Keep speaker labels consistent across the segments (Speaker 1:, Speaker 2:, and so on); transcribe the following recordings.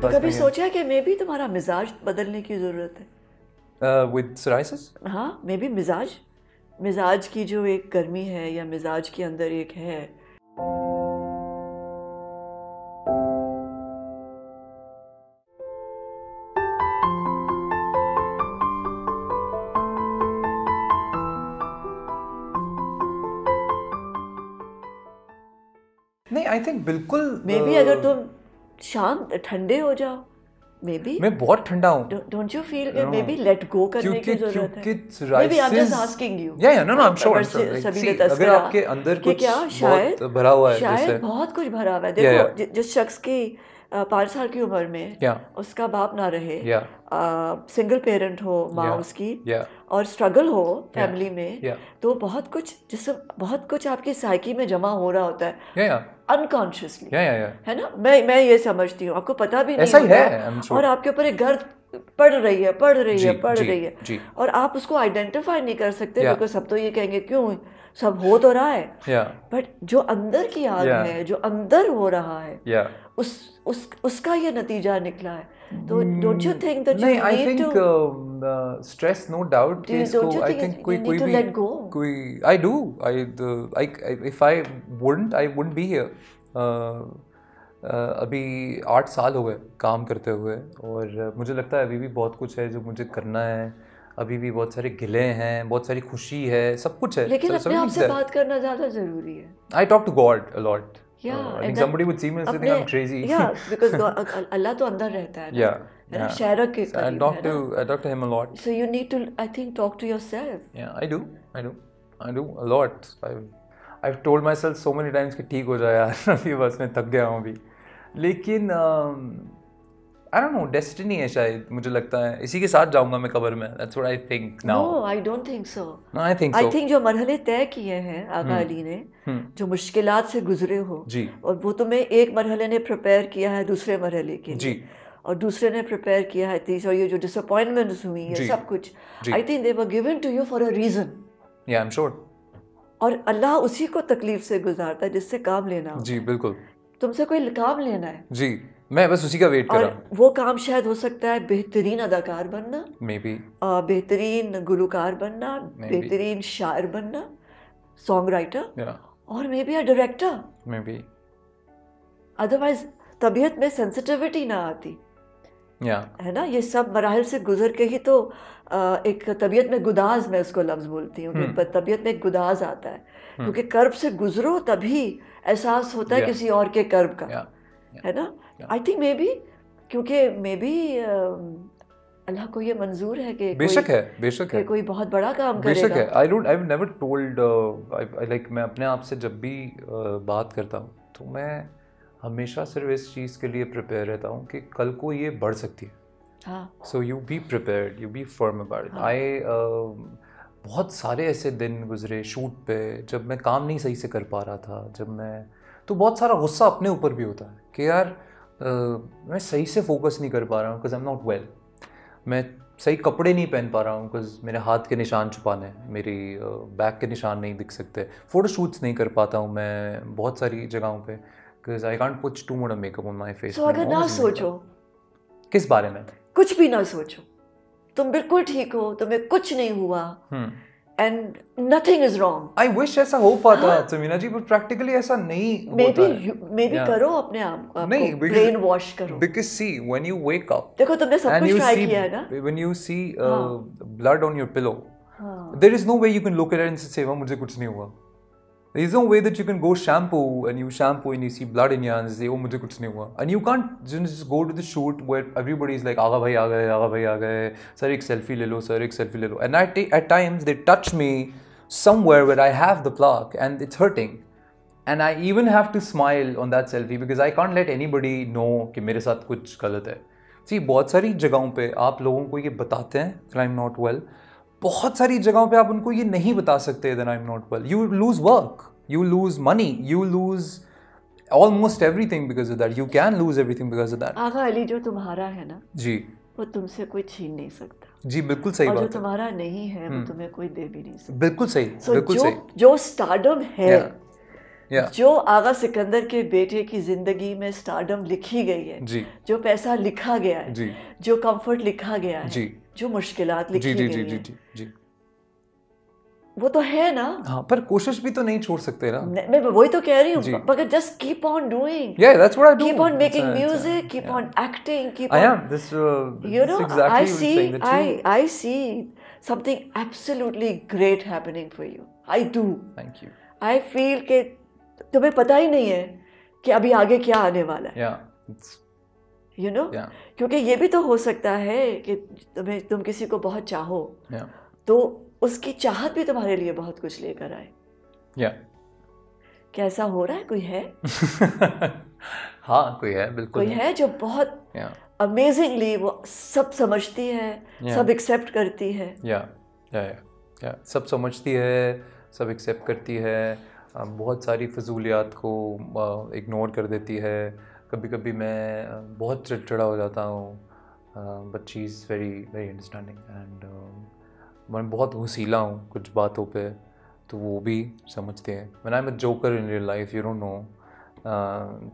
Speaker 1: तो कभी सोचा है कि मे बी तुम्हारा मिजाज बदलने की ज़रूरत है?
Speaker 2: With psoriasis?
Speaker 1: हाँ, मे बी मिजाज की जो एक गर्मी है या मिजाज के अंदर एक है।
Speaker 2: नहीं, आई थिंक बिल्कुल
Speaker 1: मे बी अगर तुम शांत ठंडे हो जाओ, मे बी
Speaker 2: मैं बहुत ठंडा हूँ।
Speaker 1: डोंट यू फील कि मे बी लेट गो करने की जरूरत है?
Speaker 2: Maybe I am just
Speaker 1: asking you.
Speaker 2: या नो आई एम श्योर
Speaker 1: सभी ने तस्करा
Speaker 2: अगर आपके अंदर कुछ
Speaker 1: क्या
Speaker 2: बहुत भरा हुआ है,
Speaker 1: शायद बहुत कुछ भरा हुआ है। देखो जिस शख्स की 5 साल की उम्र में उसका बाप ना रहे, सिंगल पेरेंट हो माँ उसकी, और स्ट्रगल हो फैमिली में, तो बहुत कुछ आपकी साइकी में जमा हो रहा होता है अनकॉन्शियसली, है ना? मैं ये समझती हूँ, आपको पता भी नहीं होता, और आपके ऊपर एक गर्द पड़ रही है और आप उसको आइडेंटिफाई नहीं कर सकते, क्योंकि सब तो ये कहेंगे क्यों, सब हो तो रहा है, बट जो अंदर की आग है, जो अंदर हो रहा है, उसका ये नतीजा निकला है। तो don't you think that you need to
Speaker 2: stress, no doubt कि इसको आई थिंक कोई भी
Speaker 1: लेट गो,
Speaker 2: कोई I do if I wouldn't be here. अभी 8 साल हो गए काम करते हुए, और मुझे लगता है अभी भी बहुत कुछ है जो मुझे करना है, अभी भी बहुत सारे गिले हैं, बहुत सारी खुशी है, सब कुछ है,
Speaker 1: लेकिन अपने आप से बात करना ज़्यादा ज़रूरी है।
Speaker 2: I talk to God a lot. I think somebody would see me and say I'm crazy.
Speaker 1: Yeah, because Allah तो अंदर रहता है ना, है ना, शायरक के करीब है ना।
Speaker 2: I talk to him a lot.
Speaker 1: So you need to, I think, talk to yourself.
Speaker 2: Yeah, I do a lot. I've told myself so many times कि ठीक हो जाए यार, अभी बस मैं थक गया हूँ अभी, लेकिन I don't know, डेस्टिनी है शायद, मुझे लगता है इसी के साथ जाऊंगा मैं कब्र में। That's what I think now.
Speaker 1: No, I don't think so.
Speaker 2: No, I think so.
Speaker 1: I think जो मरहले तय किए हैं आका अली ने, जो मुश्किलात से गुजरे हो जी, और वो तुम्हें एक मरहले ने प्रिपेयर किया है दूसरे मरहले के लिए, और दूसरे ने प्रिपेयर किया है तीसरे, और ये जो डिसअपॉइंटमेंट्स हुई है सब कुछ, I think they were given to you for a reason.
Speaker 2: Yeah, I'm sure.
Speaker 1: और अल्लाह उसी को तकलीफ से गुजारता है जिससे काम लेना हो।
Speaker 2: जी बिल्कुल,
Speaker 1: तुमसे कोई काम लेना है
Speaker 2: जी, मैं बस उसी का वेट कर रहा हूँ।
Speaker 1: वो काम शायद हो सकता है बेहतरीन अदाकार बनना,
Speaker 2: मे बी
Speaker 1: बेहतरीन गुलकार बनना, बेहतरीन शायर बनना, सॉन्ग राइटर, और may be a director,
Speaker 2: may be.
Speaker 1: Otherwise तबीयत में सेंसिटिविटी ना आती, है ना? ये सब मराहल से गुजर के ही तो एक तबीयत में गुदाज, मैं उसको लफ्ज़ बोलती हूँ कि तबीयत में एक गुदाज आता है, क्योंकि कर्ब से गुजरो तभी एहसास होता है किसी और के कर्ब का, है ना? आई थिंक मे बी, क्योंकि मे बी अल्लाह को ये मंजूर है कि
Speaker 2: बेशक है
Speaker 1: कोई बहुत बड़ा काम करेगा।
Speaker 2: बेशक है। आई नेवर टोल्ड, लाइक मैं अपने आप से जब भी बात करता हूँ तो मैं हमेशा सिर्फ इस चीज़ के लिए प्रिपेयर रहता हूँ कि कल को ये बढ़ सकती है। So you be prepared, you be firm about it. बहुत सारे ऐसे दिन गुजरे शूट पे जब मैं काम नहीं सही से कर पा रहा था, जब मैं, तो बहुत सारा गुस्सा अपने ऊपर भी होता है कि यार मैं सही से फोकस नहीं कर पा रहा हूँ because I am not well, मैं सही कपड़े नहीं पहन पा रहा हूँ बिकॉज मेरे हाथ के निशान छुपाने हैं, मेरी बैक के निशान नहीं दिख सकते, फ़ोटो शूट्स नहीं कर पाता हूँ मैं बहुत सारी जगहों पे because I can't put too much makeup on my face.
Speaker 1: तो अगर ना सोचो,
Speaker 2: किस बारे में,
Speaker 1: कुछ भी ना सोचो, तुम बिल्कुल ठीक हो, तुम्हें कुछ नहीं हुआ, and nothing is wrong.
Speaker 2: I wish ऐसा हो पाता समीना जी, but practically ऐसा नहीं होता है।
Speaker 1: Maybe करो अपने आप को brain wash करो।
Speaker 2: Because see, when you wake up,
Speaker 1: देखो तुमने सब कुछ ट्राई किया है ना।
Speaker 2: When you see blood on your pillow, there is no way you can look at it and say वाह मुझे कुछ नहीं हुआ। There is no way that you can go shampoo and you see blood in your hands and say oh मुझे कुछ नहीं हुआ, and you can't just go to the shoot where everybody is like आगा भाई आ गए, sir एक selfie ले लो, and at times they touch me somewhere where I have the plaque and it's hurting and I even have to smile on that selfie because I can't let anybody know कि मेरे साथ कुछ गलत है। See, बहुत सारी जगहों पे आप लोगों को ये बताते हैं that I'm not well, बहुत सारी जगहों पे आप उनको ये नहीं बता सकते that I'm not well. You lose work, you lose money, you lose almost everything because of that. You can lose everything because of that.
Speaker 1: आगा अली जो तुम्हारा है ना
Speaker 2: जी,
Speaker 1: वो तुमसे कोई छीन नहीं सकता।
Speaker 2: जी बिल्कुल सही बात है।
Speaker 1: और जो तुम्हारा नहीं है वो तुम्हें कोई दे भी नहीं सकता।
Speaker 2: बिल्कुल सही, बिल्कुल सही।
Speaker 1: जो स्टारडम है जो आगा सिकंदर के बेटे की जिंदगी में स्टारडम लिखी गई है
Speaker 2: जी,
Speaker 1: जो पैसा लिखा गया है
Speaker 2: जी,
Speaker 1: जो कंफर्ट लिखा गया है
Speaker 2: जी,
Speaker 1: जो मुश्किलात लिखी
Speaker 2: जी,
Speaker 1: गई
Speaker 2: जी, जी,
Speaker 1: है
Speaker 2: जी, जी,
Speaker 1: वो तो है ना।
Speaker 2: हाँ, पर कोशिश भी तो नहीं छोड़ सकते ना।
Speaker 1: मैं वही तो कह रही
Speaker 2: जी।
Speaker 1: हूँ, मगर just keep on doing,
Speaker 2: Yeah, that's what I do.
Speaker 1: keep on making
Speaker 2: It's
Speaker 1: music, keep
Speaker 2: yeah.
Speaker 1: on acting, keep
Speaker 2: I
Speaker 1: on,
Speaker 2: am this.
Speaker 1: you
Speaker 2: This
Speaker 1: know,
Speaker 2: exactly
Speaker 1: I
Speaker 2: what
Speaker 1: see,
Speaker 2: you're saying, that you.
Speaker 1: I see something absolutely great happening for you. I do.
Speaker 2: Thank you.
Speaker 1: I feel कि तुम्हें पता ही नहीं है कि अभी आगे क्या आने वाला है।
Speaker 2: Yeah. It's,
Speaker 1: you know?
Speaker 2: Yeah.
Speaker 1: क्योंकि ये भी तो हो सकता है कि तुम किसी को बहुत चाहो,
Speaker 2: Yeah.
Speaker 1: तो उसकी चाहत भी तुम्हारे लिए बहुत कुछ लेकर आए।
Speaker 2: Yeah.
Speaker 1: क्या ऐसा हो रहा है? कोई है?
Speaker 2: हाँ, कोई है, बिल्कुल।
Speaker 1: कोई है जो बहुत अमेजिंगली वो सब समझती है, सब एक्सेप्ट करती है।
Speaker 2: या सब समझती है, सब एक्सेप्ट करती है, बहुत सारी फजूलियात को इग्नोर कर देती है। कभी कभी मैं बहुत चिड़चिड़ा हो जाता हूँ, but she is very very understanding and मैं बहुत हुसीला हूँ कुछ बातों पे, तो वो भी समझते हैं। When I am a joker in real life, you don't know,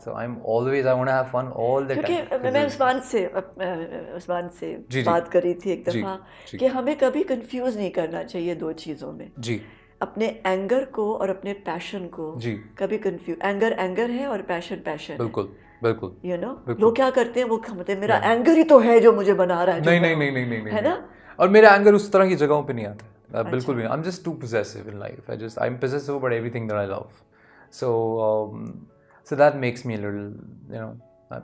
Speaker 2: so I'm always, I want to have fun all the time.
Speaker 1: क्योंकि मैं उस्मान से बात करी थी एक दफ़ा कि हमें कभी कंफ्यूज नहीं करना चाहिए दो चीज़ों में।
Speaker 2: जी।
Speaker 1: अपने एंगर को और अपने पैशन को
Speaker 2: जी।
Speaker 1: कभी कंफ्यूज, एंगर है और पैशन है।
Speaker 2: बिल्कुल बिल्कुल।
Speaker 1: यू नो, लोग क्या करते हैं, वो कहते हैं मेरा एंगर ही तो है जो मुझे बना रहा है।
Speaker 2: नहीं,
Speaker 1: है ना।
Speaker 2: और मेरा एंगर उस तरह की जगहों पे नहीं आता, बिल्कुल भी नहीं। I'm just too possessive in life. I'm possessive about everything that I love. So that makes me a little, you know.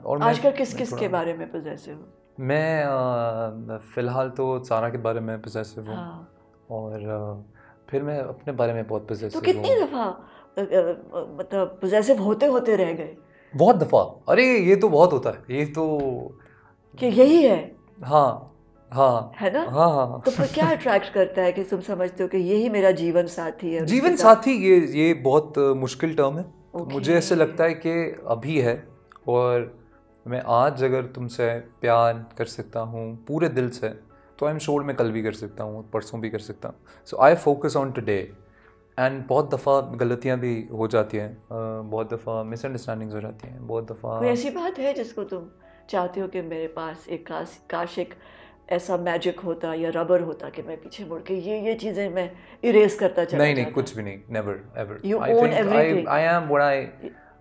Speaker 2: और
Speaker 1: आजकल किस के बारे में possessive हो?
Speaker 2: मैं फ़िलहाल तो सारा के बारे में possessive हूँ। और फिर मैं अपने बारे में बहुत possessive हूँ।
Speaker 1: तो कितनी दफ़ा मतलब possessive होते रह गए?
Speaker 2: बहुत दफ़ा। अरे ये तो बहुत होता है, ये तो
Speaker 1: कि यही है।
Speaker 2: हाँ
Speaker 1: है ना।
Speaker 2: हाँ।
Speaker 1: तो फिर क्या अट्रैक्ट करता है कि तुम समझते हो कि यही मेरा जीवन साथी है?
Speaker 2: जीवन साथी, ये बहुत मुश्किल टर्म है। मुझे ऐसे लगता है कि अभी है, और मैं आज अगर तुमसे प्यार कर सकता हूँ पूरे दिल से, तो आई एम श्योर मैं कल भी कर सकता हूँ, परसों भी कर सकता हूँ। So I focus on today, and बहुत दफ़ा गलतियाँ भी हो जाती हैं, बहुत दफ़ा मिसअंडरस्टैंडिंग्स हो जाती हैं, बहुत दफ़ा।
Speaker 1: कोई ऐसी बात है जिसको तुम चाहते हो कि मेरे पास एक काश एक ऐसा मैजिक होता या रबर होता कि मैं पीछे मुड़ के ये चीज़ें मैं इरेज करता चला जाता?
Speaker 2: नहीं, कुछ भी नहीं, never ever.
Speaker 1: You own everything.
Speaker 2: I am what I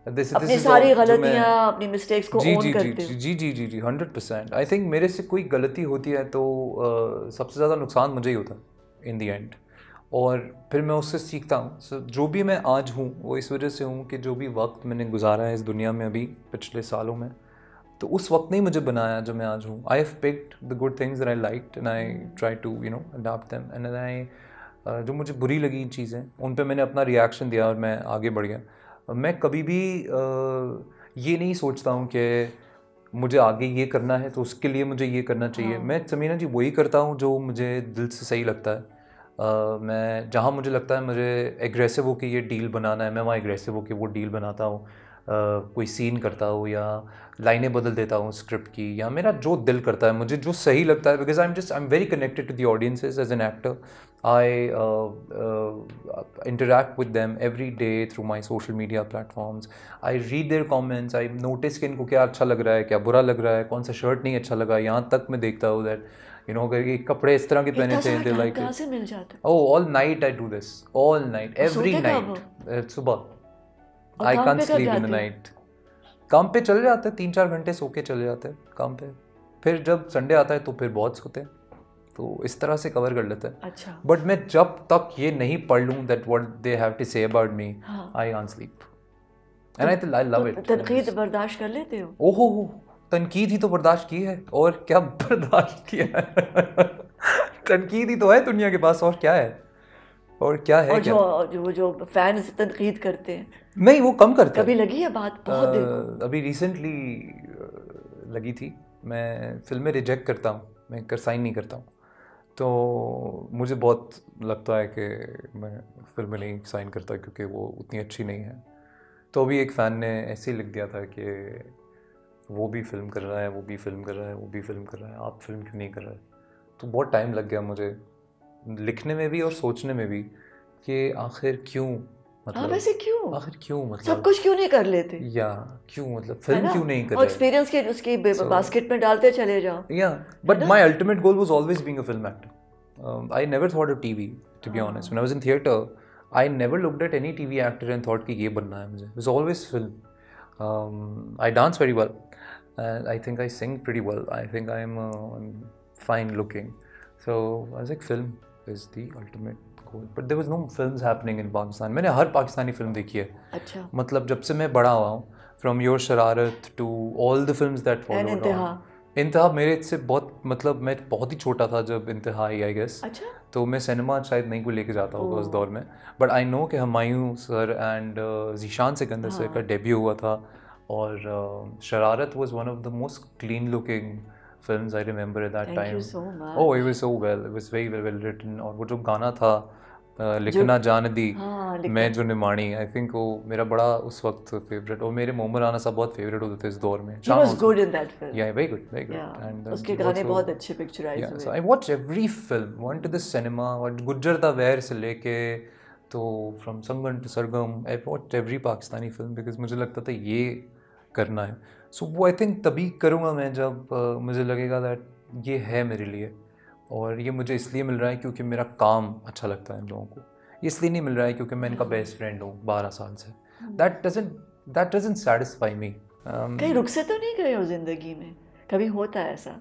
Speaker 1: अपनी सारी गलतियाँ, अपनी मिस्टेक्स को ओन करते हो।
Speaker 2: जी 100%। आई थिंक मेरे से कोई गलती होती है तो सबसे ज़्यादा नुकसान मुझे ही होता है इन दी एंड, और फिर मैं उससे सीखता हूँ। जो भी मैं आज हूँ वो इस वजह से हूँ कि जो भी वक्त मैंने गुजारा है इस दुनिया में अभी पिछले सालों में, तो उस वक्त ने मुझे बनाया जो मैं आज हूँ। I have picked the good things that I liked and I try to adopt them, and I जो मुझे बुरी लगी चीज़ें उन पे मैंने अपना रिएक्शन दिया और मैं आगे बढ़ गया। मैं कभी भी ये नहीं सोचता हूँ कि मुझे आगे ये करना है तो उसके लिए मुझे ये करना चाहिए। मैं समीना जी वही करता हूँ जो मुझे दिल से सही लगता है। मैं जहाँ मुझे लगता है मुझे एग्रेसिव हो के ये डील बनाना है, मैं वहाँ एग्रेसिव हो के वो डील बनाता हूँ। कोई सीन करता हूँ या लाइनें बदल देता हूँ स्क्रिप्ट की, या मेरा जो दिल करता है, मुझे जो सही लगता है, because I am very connected to the audiences as an actor. I interact with them every day through my social media platforms. I read their comments, I notice कि इनको क्या अच्छा लग रहा है, क्या बुरा लग रहा है, कौन सा शर्ट नहीं अच्छा लगा। यहाँ तक मैं देखता हूँ दैट अगर ये कपड़े इस तरह के पहने थे, दे लाइक
Speaker 1: कहाँ से मिल जाता है?
Speaker 2: Oh, all night I do this, all night, every night, सुबह। I can't sleep in the night. काम पे चले जाते हैं, 3-4 घंटे सो के चले जाते हैं काम पे, फिर जब संडे आता है तो फिर बहुत सोते हैं, तो इस तरह से कवर कर लेते हैं।
Speaker 1: अच्छा।
Speaker 2: बट मैं जब तक ये नहीं पढ़ लूँ that what they have to say about me, I can't sleep and I love it.
Speaker 1: तनकीद बर्दाश्त कर लेते हो?
Speaker 2: ओहो, तनकीद ही तो बर्दाश्त की है, और क्या बर्दाश्त किया है। तनकीद ही तो है दुनिया के पास, और क्या है, और क्या है।
Speaker 1: और जो फैंस तनकीद करते हैं,
Speaker 2: नहीं वो कम करते हैं।
Speaker 1: कभी लगी है बात? बहुत दिन
Speaker 2: अभी रिसेंटली लगी थी। मैं फिल्में रिजेक्ट करता हूँ, मैं साइन नहीं करता हूँ, तो मुझे बहुत लगता है कि मैं फिल्में नहीं साइन करता क्योंकि वो उतनी अच्छी नहीं है। तो अभी एक फ़ैन ने ऐसे ही लिख दिया था कि वो भी फिल्म कर रहा है, वो भी फिल्म कर रहा है, वो भी फिल्म कर रहा है, आप फिल्म क्यों नहीं कर रहे? तो बहुत टाइम लग गया मुझे लिखने में भी और सोचने में भी कि आखिर क्यों मतलब
Speaker 1: वैसे क्यों
Speaker 2: आखिर क्यों मतलब
Speaker 1: सब कुछ क्यों नहीं कर लेते
Speaker 2: या क्यों मतलब फिल्म क्यों नहीं कर रहे
Speaker 1: एक्सपीरियंस के उसकी बास्केट में डालते चले जाओ
Speaker 2: या but my ultimate goal was always being a film actor I never thought of TV to be honest when I was in theatre I never looked at any TV actor and thought कि ये बनना है मुझे it was always film I dance very well and I think I sing pretty well. I think I'm fine looking. So I was like, film is the ultimate goal. But there was no films happening in Pakistan. मैंने हर Pakistani film देखी है.
Speaker 1: अच्छा.
Speaker 2: मतलब जब से मैं बड़ा हुआ हूँ, from Your Shararat to all the films that followed on. इंतहा मेरे से बहुत मतलब मैं बहुत ही छोटा था जब इंतहा आई, I guess.
Speaker 1: अच्छा.
Speaker 2: तो मैं सिनेमा शायद नहीं को लेके जाता होगा उस दौर में. But I know कि Humayun sir and Zeeshan Sikandar sir का डेब्यू हुआ था. और शरारत was one of the most clean looking films I remember at that time.
Speaker 1: Thank you so much.
Speaker 2: Oh, it was so well. It was very well written. और वो जो गाना था लिखना जान दी मैं जो निमाणी, I think वो मेरा बड़ा उस वक्त फेवरेट, और मेरे मोहम्मद राना साहब बहुत फेवरेट होते थे इस दौर में.
Speaker 1: He was good in that film.
Speaker 2: Yeah, very good, very good.
Speaker 1: Yeah.
Speaker 2: And
Speaker 1: उसके गाने बहुत अच्छे पिक्चराइज हुए.
Speaker 2: So I watched every film. Went to the cinema. Gujjar दा वैर से लेके तो from Sangam to Sargam, I watched every Pakistani film because मुझे लगता था ये करना है. सो वो आई थिंक तभी करूँगा मैं जब मुझे लगेगा दैट ये है मेरे लिए, और ये मुझे इसलिए मिल रहा है क्योंकि मेरा काम अच्छा लगता है इन लोगों को. इसलिए नहीं मिल रहा है क्योंकि मैं इनका बेस्ट फ्रेंड हूँ 12 साल से. दैट डजंट सैटिस्फाई मी.
Speaker 1: कहीं रुक से तो नहीं गए हो जिंदगी में? कभी होता है ऐसा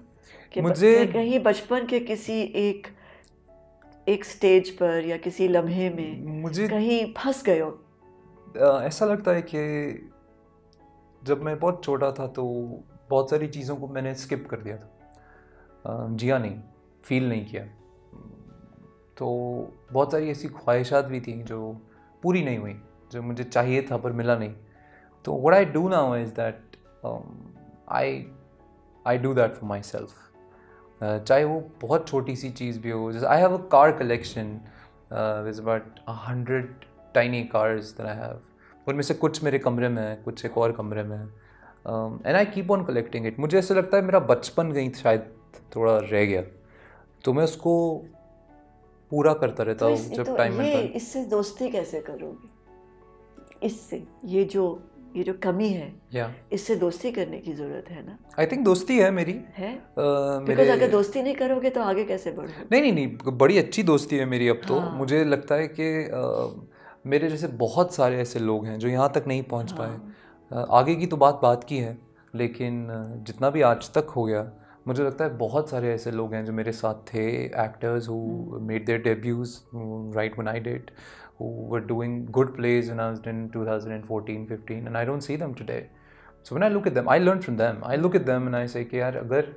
Speaker 1: कि मुझे कहीं बचपन के किसी एक स्टेज पर या किसी लम्हे में मुझे कहीं फंस गए हो?
Speaker 2: ऐसा लगता है कि जब मैं बहुत छोटा था तो बहुत सारी चीज़ों को मैंने स्किप कर दिया था, जिया नहीं, फील नहीं किया. तो बहुत सारी ऐसी ख्वाहिशात भी थी जो पूरी नहीं हुई, जो मुझे चाहिए था पर मिला नहीं. तो what I do now is that I do that for myself. चाहे वो बहुत छोटी सी चीज़ भी हो. जैसे I have a car collection with about 100 tiny cars that I have. उनमें से कुछ मेरे कमरे में है, कुछ एक और कमरे में है. And I keep on collecting it. मुझे ऐसा लगता है मेरा बचपन कहीं शायद थोड़ा रह गया, तो मैं उसको पूरा करता रहता हूँ जब टाइम मिलता है.
Speaker 1: इससे दोस्ती कैसे करोगे? इससे ये जो कमी है, इससे दोस्ती करने की जरूरत है ना?
Speaker 2: आई थिंक दोस्ती है मेरी है.
Speaker 1: बिकॉज़ अगर दोस्ती नहीं करोगे तो आगे कैसे बढ़ोगे?
Speaker 2: नहीं, बड़ी अच्छी दोस्ती है मेरी अब तो. मुझे लगता है कि मेरे जैसे बहुत सारे ऐसे लोग हैं जो यहाँ तक नहीं पहुँच पाए. आगे की तो बात की है, लेकिन जितना भी आज तक हो गया, मुझे लगता है बहुत सारे ऐसे लोग हैं जो मेरे साथ थे, actors who made their debuts right when I did, who were doing good plays when I was in 2014-15, and I don't see them today. So when I look at them, I learn from them. I look at them and I say कि यार अगर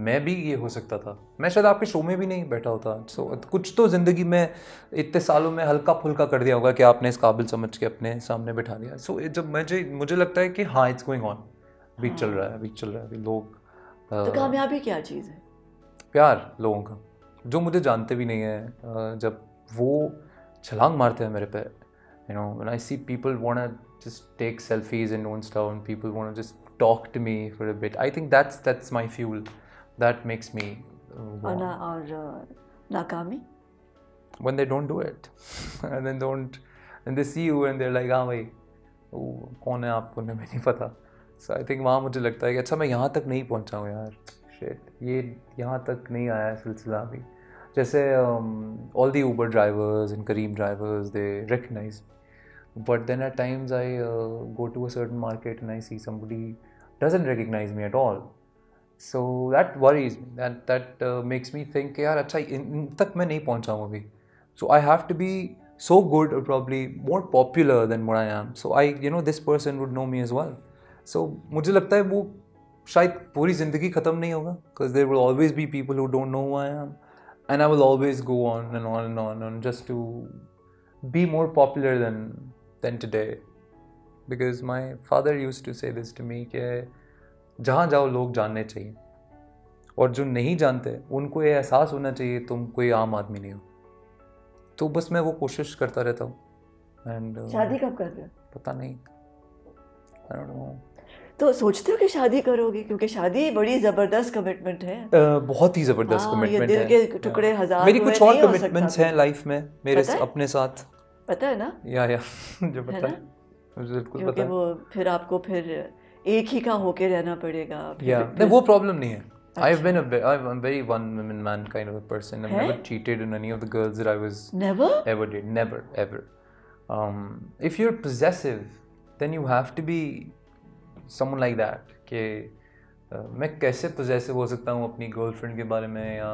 Speaker 2: मैं भी ये हो सकता था, मैं शायद आपके शो में भी नहीं बैठा होता. सो कुछ तो ज़िंदगी में इतने सालों में हल्का फुल्का कर दिया होगा कि आपने इस काबिल समझ के अपने सामने बैठा दिया. सो जब मुझे लगता है कि हाँ, इट्स गोइंग ऑन, वीक चल रहा है अभी लोग.
Speaker 1: तो कामयाबी क्या चीज़ है?
Speaker 2: प्यार लोगों का, जो मुझे जानते भी नहीं है, जब वो छलांग मारते हैं मेरे पे. You know, when I see people wanna just take selfies in Nonestown, people wanna just talk to me for a bit. I think that's my fuel. That makes me.
Speaker 1: और नाकामी?
Speaker 2: When they don't do it, and they see you and they're like, हाँ भाई, कौन है आपको ने नहीं पता. So I think वहाँ मुझे लगता है कि अच्छा मैं यहाँ तक नहीं पहुँचा हूँ यार. Shit, ये यहाँ तक नहीं आया है सिलसिला अभी. जैसे all the Uber drivers and Careem drivers, they recognize me. But then at times I go to a certain market and I see somebody doesn't recognize me at all. So that worries me. That makes me think यार अच्छा इन तक मैं नहीं पहुंचा हूँ अभी. So I have to be so good or probably more popular than what I am. So this person would know me as well. So मुझे लगता है वो शायद पूरी ज़िंदगी ख़त्म नहीं होगा, because there will always be people who don't know who I am. And I will always go on and on and on and just to be more popular than today. Because my father used to say this to me कि जहाँ जाओ लोग जानने चाहिए, और जो नहीं जानते उनको ये एहसास होना चाहिए तुम कोई आम आदमी नहीं हो. तो बस मैं वो कोशिश करता रहता हूँ. एंड
Speaker 1: शादी कब कर रहे हो?
Speaker 2: पता नहीं, I don't know.
Speaker 1: तो सोचते हो कि शादी करोगे? क्योंकि शादी बड़ी ज़बरदस्त कमिटमेंट है.
Speaker 2: बहुत ही ज़बरदस्त कमिटमेंट है.
Speaker 1: दिल के टुकड़े हजार.
Speaker 2: मेरी कुछ और कमिटमेंट्स हैं लाइफ में मेरे अपने साथ.
Speaker 1: पता है ना?
Speaker 2: या जो पता है मुझे बिल्कुल पता है।
Speaker 1: वो फिर आपको फिर एक ही का होके रहना पड़ेगा।
Speaker 2: नहीं वो प्रॉब्लम नहीं है। I'm very one woman man kind of a person. I've never cheated on any of the girls that I was ever did. Never ever. If you're possessive, then you have to be someone like that. कि मैं कैसे possessive हो सकता हूँ अपनी girlfriend के बारे में या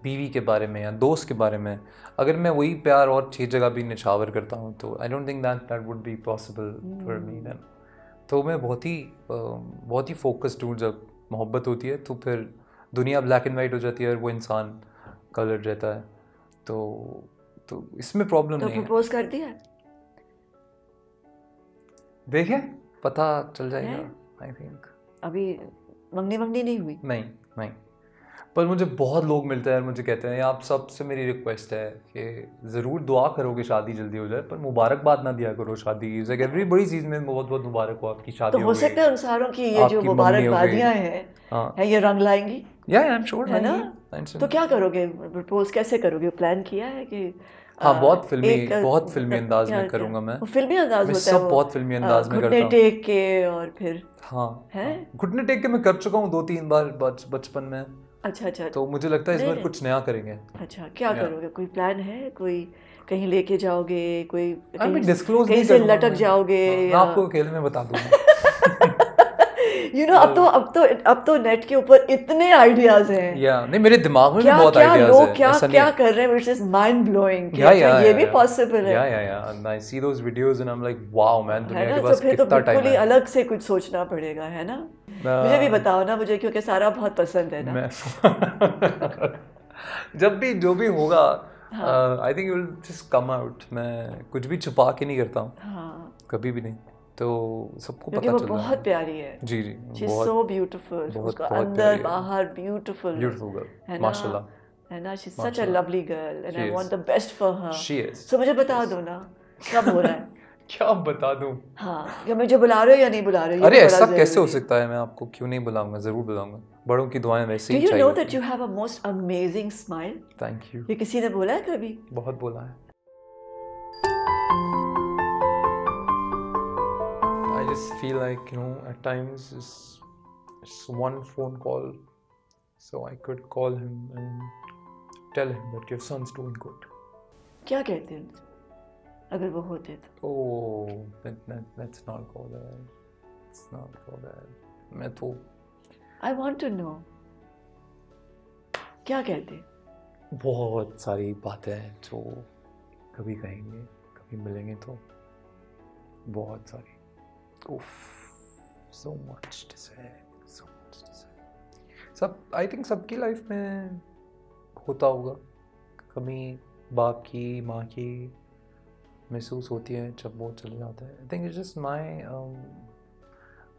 Speaker 2: बीवी के बारे में या दोस्त के बारे में, अगर मैं वही प्यार और 6 जगह भी निछावर करता हूँ तो I don't think that would be possible for me then. तो मैं बहुत ही फोकस्ड हूँ। जब मोहब्बत होती है तो फिर दुनिया ब्लैक एंड वाइट हो जाती है और वो इंसान कलर रहता है। तो इसमें प्रॉब्लम नहीं है।
Speaker 1: तो प्रपोज कर दिया?
Speaker 2: देखिए पता चल जाएगा आई थिंक।
Speaker 1: अभी मंगनी नहीं हुई?
Speaker 2: नहीं, पर मुझे बहुत लोग मिलते हैं और मुझे कहते हैं आप सबसे मेरी रिक्वेस्ट है कि ज़रूर दुआ करो कि शादी जल्दी हो जाए, पर मुबारकबाद ना दिया करो शादी। एवरी बड़ी चीज़ में बहुत बहुत मुबारक हो आपकी शादी।
Speaker 1: तो हो सकता है उन सारों की ये जो मुबारकबादियाँ हैं ये रंग लाएंगी।
Speaker 2: आई एम श्योर,
Speaker 1: है ना? तो क्या करोगे? प्रपोज कैसे करोगे? प्लान किया है कि?
Speaker 2: बहुत फिल्मी अंदाज में करूंगा मैं।
Speaker 1: फिल्मी अंदाज होता है
Speaker 2: सब बहुत फिल्मी अंदाज में करता हूँ।
Speaker 1: घुटने टेक के और फिर
Speaker 2: घुटने टेक के मैं कर चुका हूँ 2-3 बार बचपन में।
Speaker 1: अच्छा।
Speaker 2: तो मुझे लगता है इस बार कुछ नया करेंगे।
Speaker 1: अच्छा, क्या करोगे? कोई प्लान है? कोई कहीं लेके जाओगे? कोई
Speaker 2: कहीं
Speaker 1: से लटक जाओगे?
Speaker 2: मैं आपको अकेले में बता दूंगा।
Speaker 1: अब तो नेट के ऊपर इतने आइडियाज हैं।
Speaker 2: नहीं मेरे दिमाग में भी बहुत आइडियाज हैं।
Speaker 1: क्या कर रहे हैं व्हिच इज माइंड ब्लोइंग। ये भी पॉसिबल है।
Speaker 2: I see those videos and I am like wow man, दुनिया के पास
Speaker 1: कितना टाइम है। बिल्कुल ही अलग से कुछ सोचना पड़ेगा, है ना? मुझे भी बताओ ना, मुझे क्योंकि सारा बहुत पसंद है ना।
Speaker 2: जब भी जो भी होगा I think it will just come out. मैं कुछ भी छुपा के नहीं करता हूँ कभी भी नहीं, तो सबको पता चल रहा है।
Speaker 1: बहुत प्यारी है।
Speaker 2: जी
Speaker 1: बहुत सो ब्यूटीफुल, उसका अंदर बाहर ब्यूटीफुल
Speaker 2: गर्ल, माशाल्लाह
Speaker 1: है ना। She is such a lovely girl and I want the best for her.
Speaker 2: She is.
Speaker 1: So मुझे बता दो ना कब हो रहा है?
Speaker 2: क्या बता दूं?
Speaker 1: या मुझे बुला रहे हो या नहीं बुला रहे हो?
Speaker 2: अरे ऐसा कैसे हो सकता है? मैं आपको क्यों नहीं बुलाऊंगा, जरूर बुलाऊंगा। बड़ों की दुआएं वैसे ही चाहिए।
Speaker 1: Do you know that you have a most amazing smile?
Speaker 2: Thank you।
Speaker 1: ये किसी ने बोला है कभी?
Speaker 2: बहुत बोला है। I just feel like at times it's one phone call, so I could call him and tell him that your son's doing good.
Speaker 1: क्या कहते हैं अगर वो होते तो?
Speaker 2: Let's not go there. Let's not go there. मैं तो
Speaker 1: I want to know क्या कहते?
Speaker 2: बहुत सारी बातें हैं जो कभी कहेंगे, कभी मिलेंगे तो बहुत सारी। so much to say. I think सबकी लाइफ में होता होगा कमी, बाप की माँ की महसूस होती है जब वो चले जाता है। I think it's just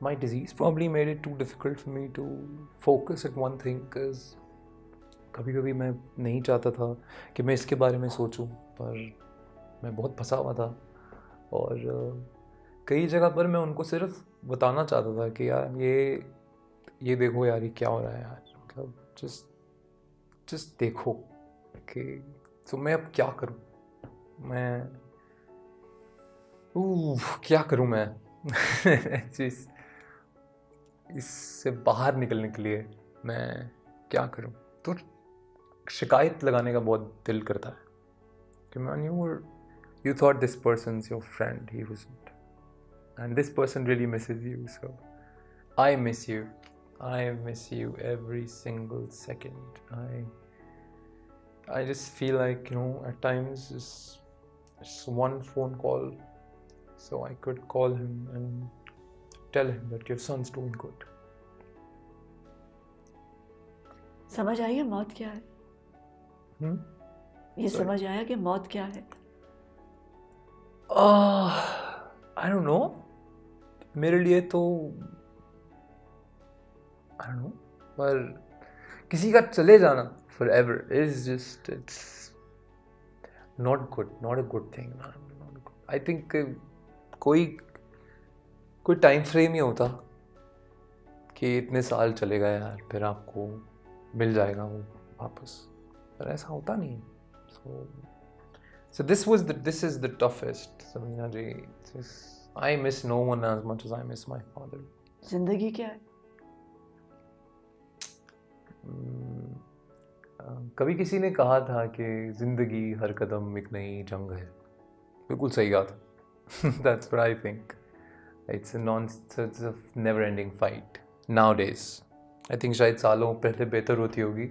Speaker 2: my disease probably made it too difficult for me to focus at one thing, because कभी मैं नहीं चाहता था कि मैं इसके बारे में सोचूं, पर मैं बहुत फंसा हुआ था और कई जगह पर मैं उनको सिर्फ बताना चाहता था कि यार ये देखो यार ये क्या हो रहा है यार, मतलब जस्ट देखो कि तो मैं अब क्या करूं, मैं क्या करूं मैं इससे बाहर निकलने के लिए मैं क्या करूं। तो शिकायत लगाने का बहुत दिल करता है कि man you thought this person's your friend, he wasn't, and this person really misses you, so I miss you every single second. I just feel like at times it's one phone call, so I could call him and tell him that your son's doing good.
Speaker 1: समझ आई है मौत क्या है? ये समझ आया कि मौत क्या है?
Speaker 2: I don't know. मेरे लिए तो I don't know, पर किसी का चले जाना forever is just, it's not good, not a good thing, man. Not good. I think कोई टाइम फ्रेम ही होता कि इतने साल चलेगा यार फिर आपको मिल जाएगा वो वापस, पर ऐसा होता नहीं है। So So this is the toughest, Samina ji. I miss no one as much as I miss my father.
Speaker 1: जिंदगी क्या है?
Speaker 2: कभी किसी ने कहा था कि जिंदगी हर कदम एक नई जंग है. बिल्कुल सही कहा था. That's what I think. It's a never-ending fight nowadays. I think शायद सालों पहले बेहतर होती होगी.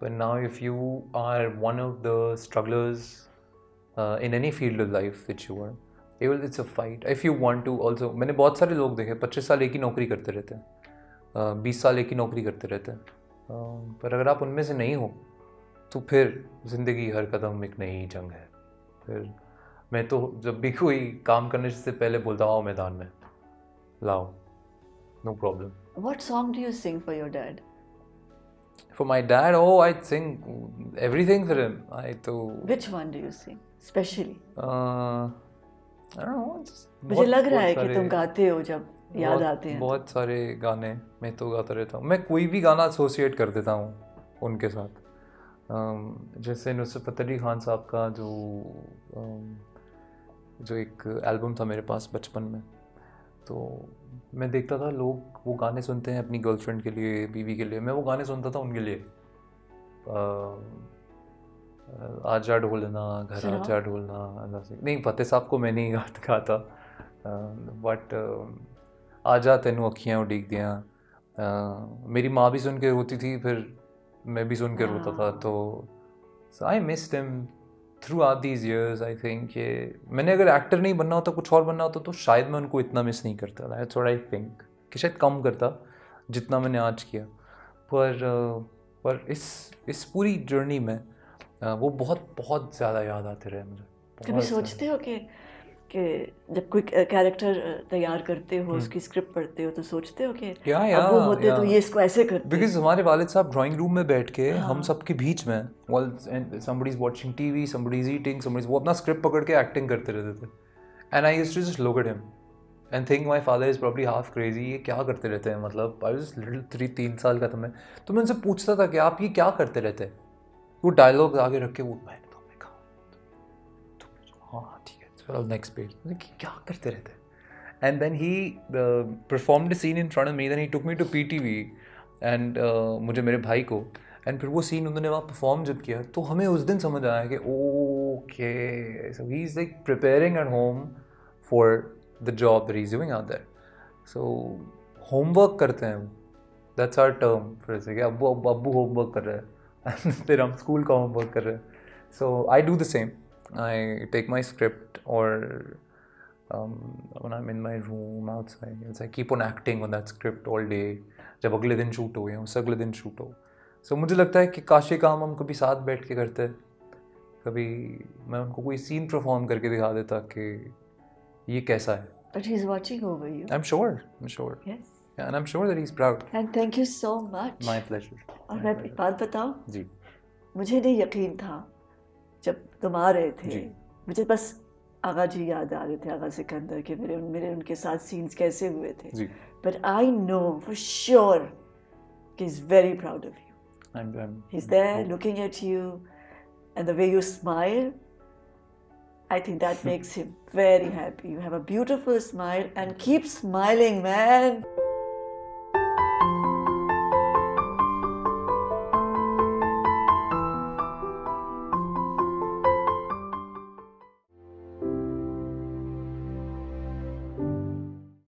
Speaker 2: But now if you are one of the strugglers in any field of life that you are, it's a fight. If you want to also, मैंने बहुत सारे लोग देखे 25 साल एक ही नौकरी करते रहते हैं, 20 साल एक ही नौकरी करते रहते हैं, पर अगर आप उनमें से नहीं हो तो फिर ज़िंदगी हर कदम एक नई जंग है. फिर मैं तो जब भी कोई काम करने से पहले बोलता हूँ आओ मैदान में, लाओ, no problem.
Speaker 1: What song do you sing for your dad?
Speaker 2: For my dad, oh, I sing everything for him.
Speaker 1: Which one do you sing, especially?
Speaker 2: I don't know.
Speaker 1: मुझे लग रहा है कि तुम गाते हो जब याद आते हैं.
Speaker 2: बहुत सारे गाने मैं तो गाता रहता हूँ. मैं कोई भी गाना एसोसिएट कर देता हूँ उनके साथ. जैसे नुसरत फतेह अली खान साहब का जो एक एल्बम था मेरे पास बचपन में, तो मैं देखता था लोग वो गाने सुनते हैं अपनी गर्लफ्रेंड के लिए, बीवी के लिए. मैं वो गाने सुनता था उनके लिए. आजा ढोलना घर आजा ढोलना, नहीं फतेह साहब को मैं नहीं गाता, बट आजा तेनू अखियाँ उड़ीक दियाँ मेरी माँ भी सुन के रोती थी, फिर मैं भी सुन के रोता था. तो I missed him through out these years. I think ये मैंने अगर एक्टर नहीं बनना होता, कुछ और बनना होता, तो शायद मैं उनको इतना मिस नहीं करता. दैट्स व्हाट आई थिंक, कि शायद कम करता जितना मैंने आज किया. पर इस पूरी जर्नी में वो बहुत ज़्यादा याद आते रहे मुझे.
Speaker 1: कभी सोचते हो कि जब कोई कैरेक्टर तैयार करते हो, उसकी स्क्रिप्ट पढ़ते हो, तो सोचते हो कि अब वो होते तो ये इसको ऐसे करते?
Speaker 2: बिकॉज हमारे वालिद साहब ड्राइंग रूम में बैठ के हम सबके बीच में, somebody is watching TV, somebody is eating, वो अपना स्क्रिप्ट पकड़ के एक्टिंग करते रहते थे. And I used to just look at him and think my father is probably half crazy. ये क्या करते रहते हैं? मतलब आई वाज लिटिल 3 साल का था मैं, तो मैं उनसे पूछता था कि आप ये क्या करते रहते हैं. वो डायलॉग आगे रख के वो मैंने कहा हाँ ठीक है चलो नेक्स्ट पेज. क्या करते रहते हैं? And then he performed a scene in front of me, then he took me to PTV and मुझे मेरे भाई को, एंड फिर वो सीन उन्होंने वहाँ परफॉर्म जब किया तो हमें उस दिन समझ आया कि okay so he is like preparing at home for the job that he is doing out there. So homework करते हैं, दैट्स आवर टर्म. फिर से कि अब्बू होमवर्क कर रहे हैं फिर हम स्कूल का होमवर्क कर रहे हैं. So I do the same. I take my script और when I'm in my room outside, it's I keep on acting on that script all day. जब अगले दिन शूट हो या उससे अगले दिन शूट हो. सो मुझे लगता है कि काश ये काम हम कभी साथ बैठ के करते, कभी मैं उनको कोई सीन परफॉर्म करके दिखा देता कि ये कैसा है.
Speaker 1: But he's watching over you.
Speaker 2: I'm sure.
Speaker 1: Yes.
Speaker 2: Yeah, and I'm sure that he's proud.
Speaker 1: And thank you so much.
Speaker 2: My pleasure.
Speaker 1: और मैं एक बात बताऊं?
Speaker 2: जी.
Speaker 1: मुझे नहीं यकीन था जब तुम आ रहे थे. मुझे बस आगा जी याद आ रहे थे, आगा सिकंदर के मेरे उनके साथ सीन्स कैसे हुए थे.
Speaker 2: जी.
Speaker 1: But I know for sure he's very proud of you. He's there looking at you, and the way you smile, I think that makes him very happy. You have a beautiful smile and keep smiling, man.